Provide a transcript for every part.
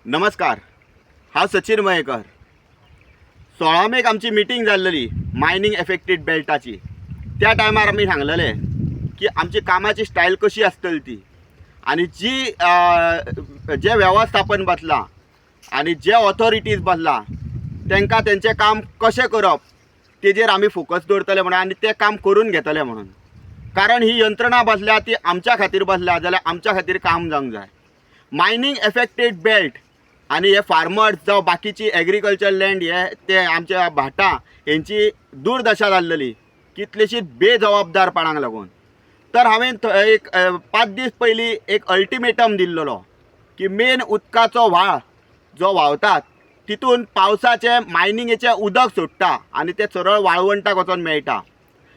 नमस्कार, हा सचिन मयेकर. 16 मेक आमची मिटींग जाल्ली मायनिंग एफेक्टेड बेल्टाची. त्या टायमार आमी सांगलेले की आमची कामाची स्टायल कशी आसतली ती, आणि जे व्यवस्थापन बसला आणि जे ऑथॉरिटीज बसला तांकां तेंचें काम कशें करप तेजेर आमी फोकस दवरतले म्हणून, आणि ते काम करून घेतले म्हणून. कारण ही यंत्रणा बसल्या ती आमच्या खातीर बसल्या, जाल्यार आमच्या खातीर काम जावंक जाय. मायनिंग एफेक्टेड बेल्ट आणि हे फार्मर्स जावं बाकीची एग्रीकल्चर लँड ते आमच्या भाटां हेंची दुर्दशा जाल्ली कितलीशीच बेजबाबदारपणाक लागून. तर हांवें एक 5 दीस पयलीं एक अल्टिमेटम दिल्लो की मेन उदकाचो व्हाळ जो व्हांवतात तितून पावसाचे मायनिंगेचें उदक सोडटा आणि ते सरळ वाळवंटाक वचोन मेळटा,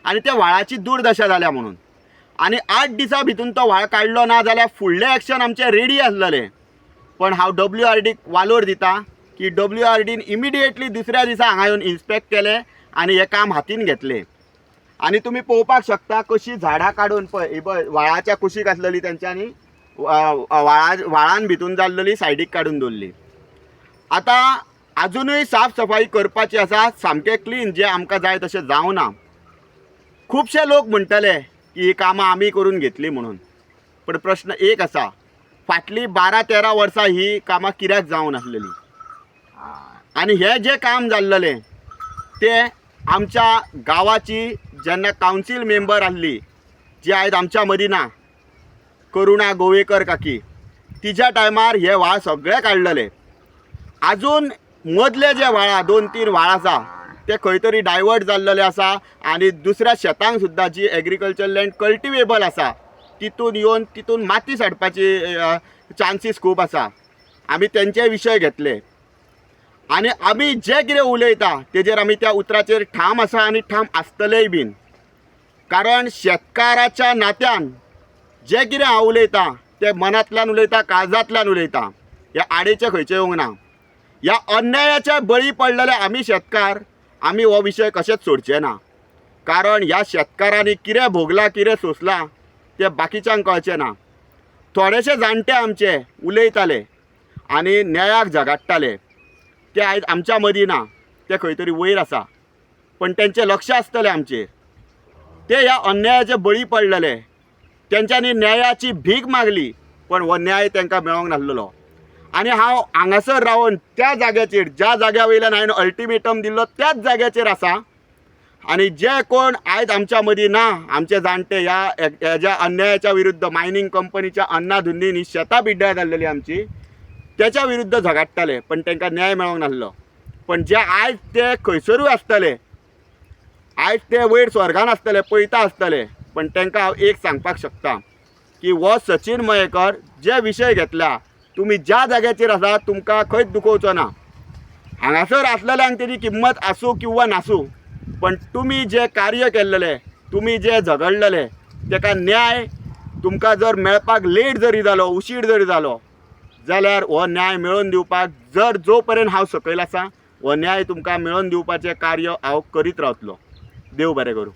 आणि त्या व्हाळाची दुर्दशा जाल्या म्हणून. आणि 8 दिसां भितून तो व्हाळ काडलो ना जाल्यार फुडलें एक्शन आमचें रेडी आसलेलें. पण हांव WRDक वालोर दिता की WRDन इमिडिएटली दुसऱ्या दिसा हांगा येवन इन्स्पेक्ट केलें आणि हे काम हातीन घेतलें. आणि तुमी पळोवपाक शकता कशी झाडां काडून पळय व्हाळाच्या कुशीक आसलेली तेंच्यांनी व्हाळान भितून जाल्ली सायडीक काडून दवरली. आतां आजुनूय साफ सफाई करपाची आसा, सामकें क्लीन जें आमकां जाय तशें जावना. खुबशे लोक म्हणटले की ही कामां आमी करून घेतली म्हणून, पण प्रश्न एक आसा, फाटलीं 12-13 वर्सां ही कामां कित्याक जावं नासलेली. आणि हे जे काम जाल्लें ते आमच्या गांवाची जेन्ना कावन्सील मेंबर आसली जी आयज आमच्या मदीं ना, करुणा गोवेकर काकी, तिच्या टायमार हे व्हाळ सगळे काडलेले. आजून मदले जे व्हाळा 2-3 व्हाळ आसा ते खंय तरी डायवर्ट जाल्लेले आसा, आणि दुसऱ्या शेतांक सुद्दां जी एग्रीकल्चर लँड कल्टिवेबल आसा तितून येवन तितून माती साडपाची चान्सीस खूब आसा. आमी तेंचे विशय घेतले आणि आमी जे कितें उलयता तेजेर आमी त्या उतराचेर ठाम आसा आणि ठाम आसतलेय बीन. कारण शेतकाराच्या नात्यान जे कितें हांव उलयतां ते मनांतल्यान उलयता, काळजांतल्यान उलयता, हे आडेचे खंयचे येवंक ना. ह्या अन्यायाचे बळी पडलेले आमी शेतकार, आमी हो विशय कशेंच सोडचे ना. कारण ह्या शेतकारांनी कितें भोगलां कितें सोंसलां ते बाकीच्यांक कळचें ना. थोडेशे जाणटे आमचे उलयताले आनी न्यायाक झगडटाले, ते आयज आमच्या मदीं ना, ते खंय तरी वयर आसा, पण तेंचें लक्ष आसतलें आमचेर. ते ह्या अन्यायाचे बळी पडलेले, तेंच्यांनी न्यायाची भीक मागली पण हो न्याय तांकां मेळोंक नासलेलो. आणि हांव हांगासर रावन त्या जाग्याचेर, ज्या जाग्या वयल्यान हांवें अल्टिमेटम दिल्लो त्याच जाग्याचेर आसा. आणि जे कोण आयज आमच्या मदीं ना, आमचे जाणटे ह्या अन्यायाच्या विरुद्ध, मायनिंग कंपनीच्या अन्नाधुंदीन ही शेतां पिड्ड्यार जाल्लेली आमची, त्याच्या विरुद्ध झगडटाले पण तांकां न्याय मेळोंक नासलो. पण जे आयज ते खंयसरूय आसतले, आयज ते वयर स्वर्गान आसतले, पळयता आसतले, पण तांकां हांव एक सांगपाक शकता की हो सचिन मयेकर जे विशय घेतला, तुमी ज्या जाग्याचेर आसा तुमकां खंयच दुखोवचो ना. हांगासर आसलेल्यांक तेजी किंमत आसूं किंवा नासूं, पण तुमी जे कार्य केल्लेले, तुमी जे झगडलेले, ताका न्याय तुमकां जर मेळपाक लेट जरी जालो, उशीर जरी जालो, जाल्यार हो न्याय मेळोवन दिवपाक जो पर्यंत हांव सकयल आसा, हो न्याय तुमकां मेळोवन दिवपाचें कार्य हांव करीत रावतलो. देव बरें करूं.